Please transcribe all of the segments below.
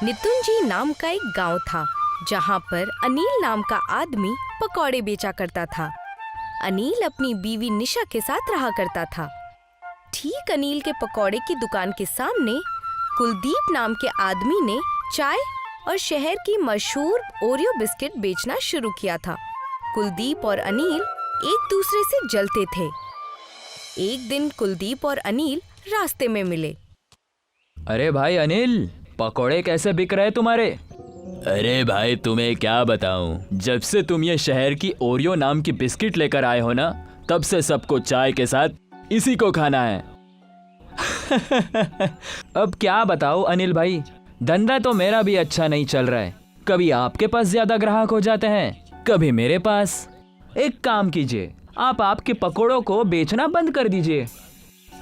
नितुंजी नाम का एक गांव था जहां पर अनिल नाम का आदमी पकौड़े बेचा करता था। अनिल अपनी बीवी निशा के साथ रहा करता था। ठीक अनिल के पकौड़े की दुकान के सामने कुलदीप नाम के आदमी ने चाय और शहर की मशहूर ओरियो बिस्किट बेचना शुरू किया था। कुलदीप और अनिल एक दूसरे से जलते थे। एक दिन कुलदीप और अनिल रास्ते में मिले। अरे भाई अनिल, पकोड़े कैसे बिक रहे तुम्हारे? अरे भाई तुम्हें क्या बताऊं, जब से तुम ये शहर की ओरियो नाम की बिस्किट लेकर आए हो ना, तब से सबको चाय के साथ इसी को खाना है। अब क्या बताओ अनिल भाई, धंधा तो मेरा भी अच्छा नहीं चल रहा है। कभी आपके पास ज्यादा ग्राहक हो जाते हैं, कभी मेरे पास। एक काम कीजिए, आप आपके पकोड़ों को बेचना बंद कर दीजिए।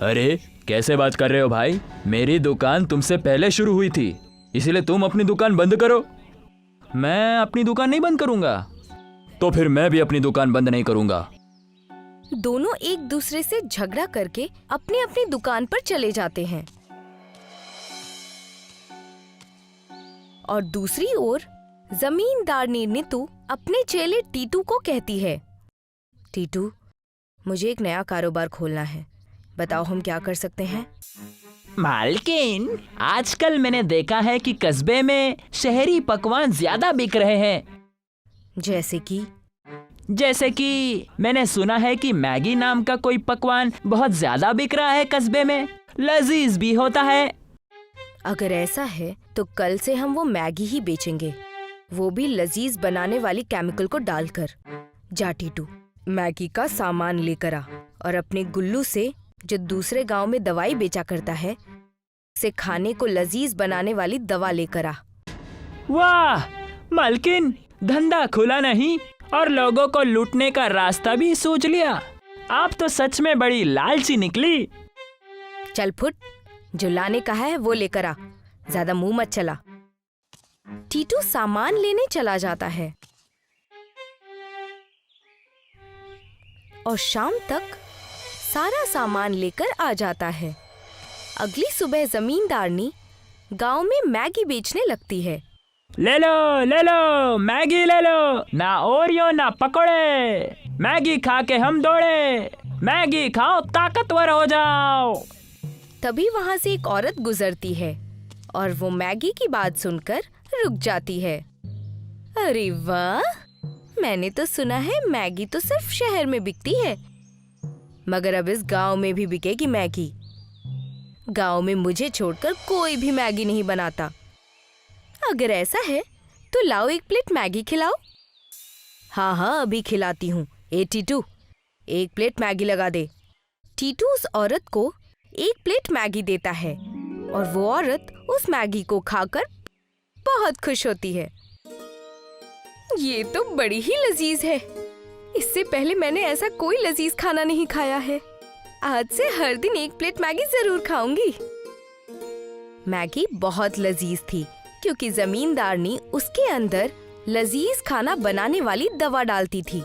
अरे कैसे बात कर रहे हो भाई, मेरी दुकान तुमसे पहले शुरू हुई थी, इसलिए तुम अपनी दुकान बंद करो। मैं अपनी दुकान नहीं बंद करूंगा। तो फिर मैं भी अपनी दुकान बंद नहीं करूंगा। दोनों एक दूसरे से झगड़ा करके अपनी अपनी दुकान पर चले जाते हैं। और दूसरी ओर जमींदारनी नीतू अपने चेले टीटू को कहती है, टीटू, मुझे एक नया कारोबार खोलना है, बताओ हम क्या कर सकते हैं? मालकिन, आजकल मैंने देखा है कि कस्बे में शहरी पकवान ज्यादा बिक रहे हैं। जैसे कि मैंने सुना है कि मैगी नाम का कोई पकवान बहुत ज्यादा बिक रहा है कस्बे में, लजीज भी होता है। अगर ऐसा है तो कल से हम वो मैगी ही बेचेंगे, वो भी लजीज बनाने वाली केमिकल को डालकर। जा टीटू, मैगी का सामान लेकर आ और अपने गुल्लू से, जो दूसरे गांव में दवाई बेचा करता है, से खाने को लजीज बनाने वाली दवा लेकर आ। वाह मालकिन, धंधा खुला नहीं और लोगों को लूटने का रास्ता भी सोच लिया। आप तो सच में बड़ी लालची निकली। चल फुट, जो लाने का है वो लेकर आ, ज्यादा मुंह मत चला। टीटू सामान लेने चला जाता है और शाम तक सारा सामान लेकर आ जाता है। अगली सुबह जमींदारनी गांव में मैगी बेचने लगती है। ले लो मैगी ले लो, ना ओरियो ना पकोड़े, मैगी खा के हम दौड़े, मैगी खाओ ताकतवर हो जाओ। तभी वहां से एक औरत गुजरती है और वो मैगी की बात सुनकर रुक जाती है। अरे वाह, मैंने तो सुना है मैगी तो सिर्फ शहर में बिकती है, मगर अब इस गांव में भी बिकेगी मैगी। गांव में मुझे छोड़कर कोई भी मैगी नहीं बनाता। अगर ऐसा है तो लाओ एक प्लेट मैगी खिलाओ। हाँ, अभी खिलाती हूँ। ए टीटू, एक प्लेट मैगी लगा दे। टीटू उस औरत को एक प्लेट मैगी देता है और वो औरत उस मैगी को खाकर बहुत खुश होती है। ये तो बड़ी ही लजीज है, इससे पहले मैंने ऐसा कोई लजीज खाना नहीं खाया है। आज से हर दिन एक प्लेट मैगी जरूर खाऊंगी। मैगी बहुत लजीज थी क्योंकि जमींदारनी उसके अंदर लजीज खाना बनाने वाली दवा डालती थी,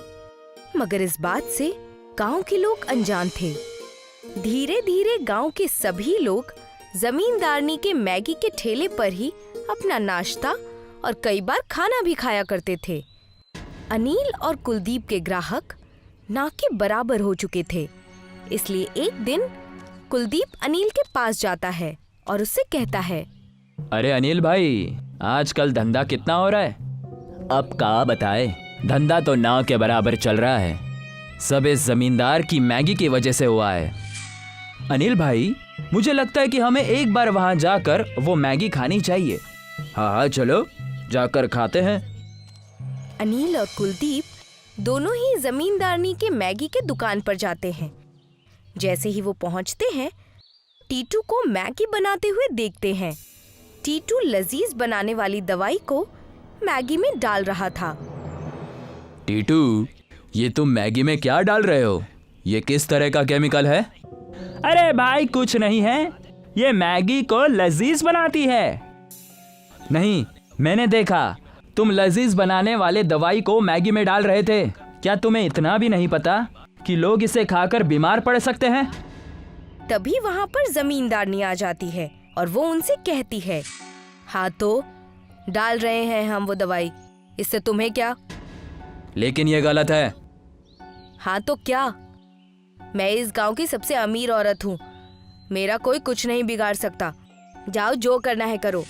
मगर इस बात से गांव के लोग अनजान थे। धीरे धीरे गांव के सभी लोग जमींदारनी के मैगी के ठेले पर ही अपना नाश्ता और कई बार खाना भी खाया करते थे। अनिल और कुलदीप के ग्राहक ना के बराबर हो चुके थे, इसलिए एक दिन कुलदीप अनिल के पास जाता है और उससे कहता है, अरे अनिल भाई, आजकल धंधा कितना हो रहा है? अब क्या बताए, धंधा तो ना के बराबर चल रहा है। सब इस जमींदार की मैगी की वजह से हुआ है। अनिल भाई, मुझे लगता है कि हमें एक बार वहां जाकर वो मैगी खानी चाहिए। हाँ, चलो जाकर खाते हैं। अनिल और कुलदीप दोनों ही जमींदारनी के मैगी के दुकान पर जाते हैं। जैसे ही वो पहुंचते हैं, टीटू को मैगी बनाते हुए देखते हैं। टीटू लजीज बनाने वाली दवाई को मैगी में डाल रहा था। टीटू, ये तुम मैगी में क्या डाल रहे हो? ये किस तरह का केमिकल है? अरे भाई कुछ नहीं है, ये मैगी को लजीज बनाती है। नहीं, मैंने देखा तुम लजीज बनाने वाले दवाई को मैगी में डाल रहे थे। क्या तुम्हें इतना भी नहीं पता कि लोग इसे खाकर बीमार पड़ सकते हैं? तभी वहाँ पर जमींदारनी आ जाती है और वो उनसे कहती है, हाँ तो डाल रहे हैं हम वो दवाई, इससे तुम्हें क्या? लेकिन ये गलत है। हाँ तो क्या? मैं इस गांव की सबसे अमीर औरत हूँ, मेरा कोई कुछ नहीं बिगाड़ सकता। जाओ, जो करना है करो।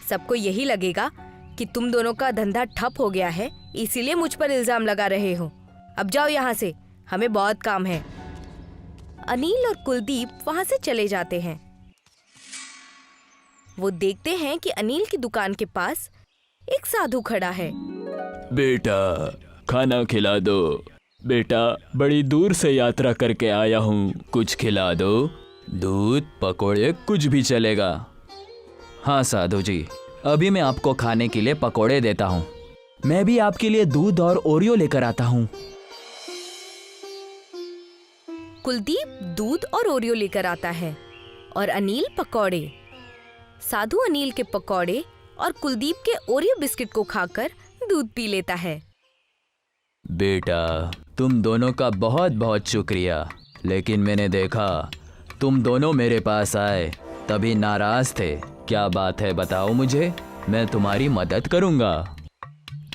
सबको यही लगेगा कि तुम दोनों का धंधा ठप हो गया है, इसीलिए मुझ पर इल्जाम लगा रहे हो। अब जाओ यहाँ से, हमें बहुत काम है। अनिल और कुलदीप वहाँ से चले जाते हैं। वो देखते हैं कि अनिल की दुकान के पास एक साधु खड़ा है। बेटा, खाना खिला दो। बेटा, बड़ी दूर से यात्रा करके आया हूँ, कुछ खिला दो। दूध, पकोड़े, कुछ भी चलेगा। हाँ साधु जी, अभी मैं आपको खाने के लिए पकोड़े देता हूँ। मैं भी आपके लिए दूध और ओरियो लेकर आता हूँ। कुलदीप दूध और ओरियो लेकर आता है और अनिल पकौड़े। साधु अनिल के पकौड़े और कुलदीप के ओरियो बिस्किट को खाकर दूध पी लेता है। बेटा, तुम दोनों का बहुत बहुत शुक्रिया, लेकिन मैंने देखा तुम दोनों मेरे पास आए तभी नाराज थे। क्या बात है बताओ मुझे, मैं तुम्हारी मदद करूंगा।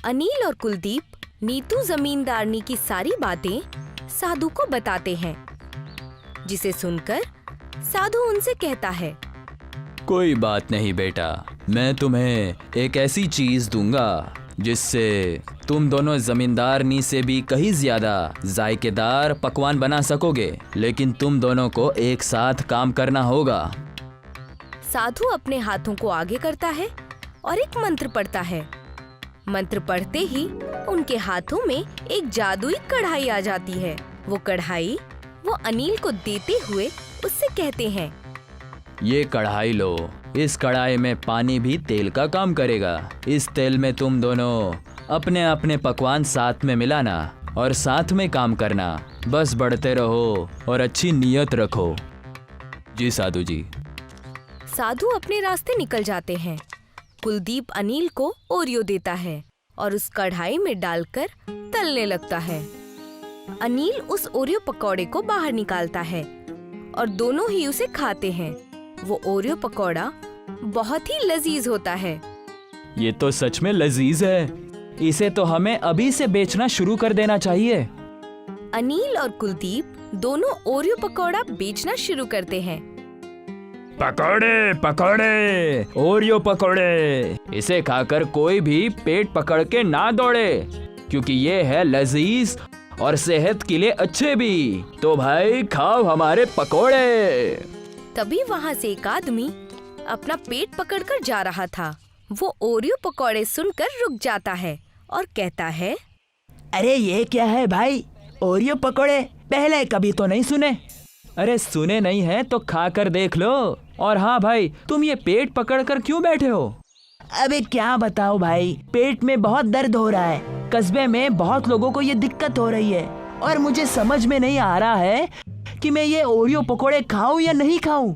अनिल और कुलदीप नीतू जमींदारनी की सारी बातें साधु को बताते हैं, जिसे सुनकर साधु उनसे कहता है, कोई बात नहीं बेटा, मैं तुम्हें एक ऐसी चीज दूंगा जिससे तुम दोनों जमींदारनी से भी कहीं ज्यादा जायकेदार पकवान बना सकोगे, लेकिन तुम दोनों को एक साथ काम करना होगा। साधु अपने हाथों को आगे करता है और एक मंत्र पढ़ता है। मंत्र पढ़ते ही उनके हाथों में एक जादुई कढ़ाई आ जाती है। वो कढ़ाई वो अनिल को देते हुए उससे कहते हैं, ये कढ़ाई लो, इस कढ़ाई में पानी भी तेल का काम करेगा। इस तेल में तुम दोनों अपने अपने पकवान साथ में मिलाना और साथ में काम करना। बस बढ़ते रहो और अच्छी नीयत रखो। जी साधु जी। साधु अपने रास्ते निकल जाते हैं। कुलदीप अनिल को ओरियो देता है और उस कढ़ाई में डालकर तलने लगता है। अनिल उस ओरियो पकौड़े को बाहर निकालता है और दोनों ही उसे खाते हैं। वो ओरियो पकौड़ा बहुत ही लजीज होता है। ये तो सच में लजीज है, इसे तो हमें अभी से बेचना शुरू कर देना चाहिए। अनिल और कुलदीप दोनों ओरियो पकौड़ा बेचना शुरू करते हैं। पकौड़े पकौड़े, ओरियो पकौड़े, इसे खाकर कोई भी पेट पकड़ के ना दौड़े, क्योंकि ये है लजीज और सेहत के लिए अच्छे भी। तो भाई खाओ हमारे पकौड़े। तभी वहाँ से एक आदमी अपना पेट पकड़कर जा रहा था। वो ओरियो पकौड़े सुनकर रुक जाता है और कहता है, अरे ये क्या है भाई, ओरियो पकौड़े पहले कभी तो नहीं सुने। अरे सुने नहीं है तो खा कर देख लो। और हाँ भाई, तुम ये पेट पकड़ कर क्यों बैठे हो? अबे क्या बताओ भाई, पेट में बहुत दर्द हो रहा है। कस्बे में बहुत लोगों को ये दिक्कत हो रही है और मुझे समझ में नहीं आ रहा है कि मैं ये ओरियो पकोड़े खाऊं या नहीं खाऊं।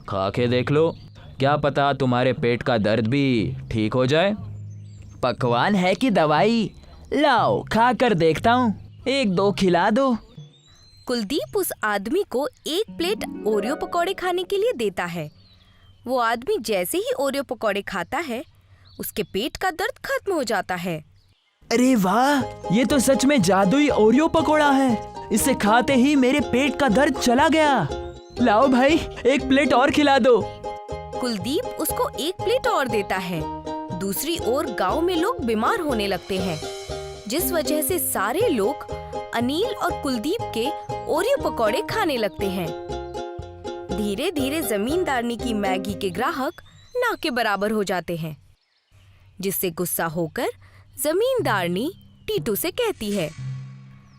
खा के देख लो, क्या पता तुम्हारे पेट का दर्द भी ठीक हो जाए। पकवान है कि दवाई? लाओ खा कर देखता हूँ, एक दो खिला दो। कुलदीप उस आदमी को एक प्लेट ओरियो पकौड़े खाने के लिए देता है। वो आदमी जैसे ही ओरियो पकौड़े खाता है, उसके पेट का दर्द खत्म हो जाता है। अरे वाह, ये तो सच में जादुई ओरियो पकोड़ा है। इसे खाते ही मेरे पेट का दर्द चला गया। लाओ भाई, एक प्लेट और खिला दो। कुलदीप उसको एक प्लेट और देता है। दूसरी ओर गांव में लोग बीमार होने लगते हैं, जिस वजह से सारे लोग अनिल और कुलदीप के ओरियो पकौड़े खाने लगते हैं। धीरे धीरे जमींदारनी की मैगी के ग्राहक ना के बराबर हो जाते हैं, जिससे गुस्सा होकर जमींदारनी टीटू से कहती है,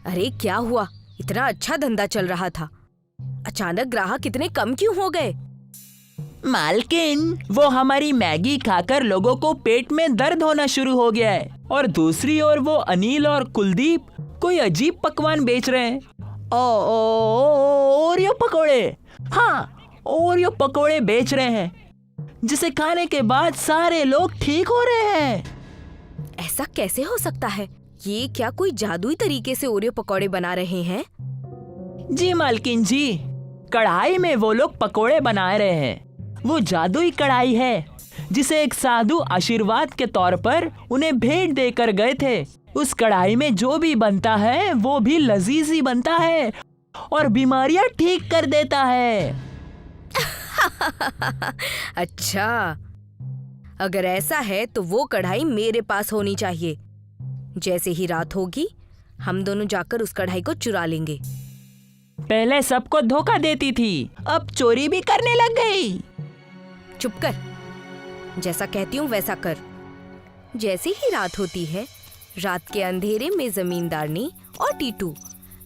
अरे क्या हुआ, इतना अच्छा धंधा चल रहा था, अचानक ग्राहक इतने कम क्यों हो गए? मालकिन, वो हमारी मैगी खाकर लोगों को पेट में दर्द होना शुरू हो गया है। और दूसरी ओर वो अनिल और कुलदीप कोई अजीब पकवान बेच रहे हैं। ओरियो पकोड़े। हाँ, ओरियो पकोड़े बेच रहे हैं, जिसे खाने के बाद सारे लोग ठीक हो रहे हैं। ऐसा कैसे हो सकता है? ये क्या कोई जादुई तरीके से ओरियो पकौड़े बना रहे हैं? जी मालकिन जी, कढ़ाई में वो लोग पकोड़े बना रहे हैं। वो जादुई कढ़ाई है जिसे एक साधु आशीर्वाद के तौर पर उन्हें भेंट देकर गए थे। उस कढ़ाई में जो भी बनता है वो भी लजीज ही बनता है और बीमारियां ठीक कर देता है। अच्छा, अगर ऐसा है तो वो कढ़ाई मेरे पास होनी चाहिए। जैसे ही रात होगी हम दोनों जाकर उस कढ़ाई को चुरा लेंगे। पहले सबको धोखा देती थी, अब चोरी भी करने लग गई। चुप कर, जैसा कहती हूँ वैसा कर। जैसे ही रात होती है, रात के अंधेरे में जमींदारनी और टीटू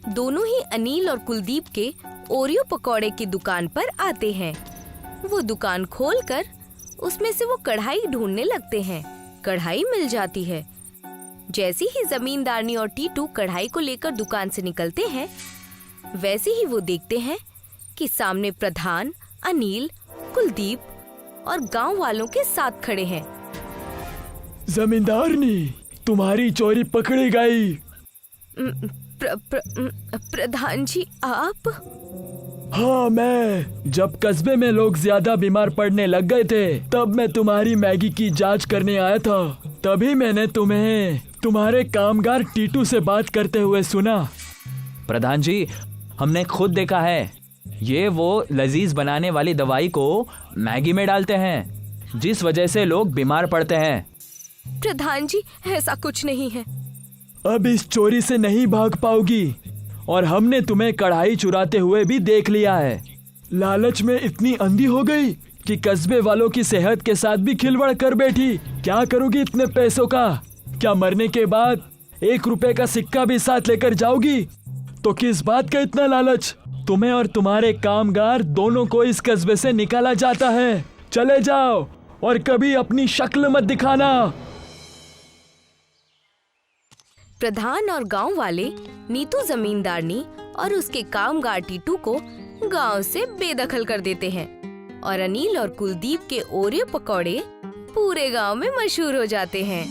दोनों ही अनिल और कुलदीप के ओरियो पकौड़े की दुकान पर आते हैं। वो दुकान खोलकर उसमें से वो कढ़ाई ढूंढने लगते हैं। कढ़ाई मिल जाती है। जैसे ही जमींदारनी और टीटू कढ़ाई को लेकर दुकान से निकलते हैं, वैसे ही वो देखते हैं कि सामने प्रधान, अनिल, कुलदीप और गांव वालों के साथ खड़े हैं। जमींदारनी, तुम्हारी चोरी पकड़ी गई। प्रधान जी, आप? हाँ, मैं। जब कस्बे में लोग ज्यादा बीमार पड़ने लग गए थे तब मैं तुम्हारी मैगी की जांच करने आया था। तभी मैंने तुम्हें तुम्हारे कामगार टीटू से बात करते हुए सुना। प्रधान जी, हमने खुद देखा है। ये वो लजीज बनाने वाली दवाई को मैगी में डालते हैं, जिस वजह से लोग बीमार पड़ते हैं। प्रधान जी, ऐसा कुछ नहीं है। अब इस चोरी से नहीं भाग पाओगी और हमने तुम्हें कढ़ाई चुराते हुए भी देख लिया है। लालच में इतनी अंधी हो गई कि कस्बे वालों की सेहत के साथ भी खिलवाड़ कर बैठी। क्या करोगी इतने पैसों का? क्या मरने के बाद 1 रुपए का सिक्का भी साथ लेकर जाओगी? तो किस बात का इतना लालच? तुम्हें और तुम्हारे कामगार दोनों को इस कस्बे से निकाला जाता है। चले जाओ और कभी अपनी शक्ल मत दिखाना। प्रधान और गांव वाले नीतू जमींदारनी और उसके कामगार टीटू को गांव से बेदखल कर देते हैं और अनिल और कुलदीप के ओरियो पकौड़े पूरे गांव में मशहूर हो जाते हैं।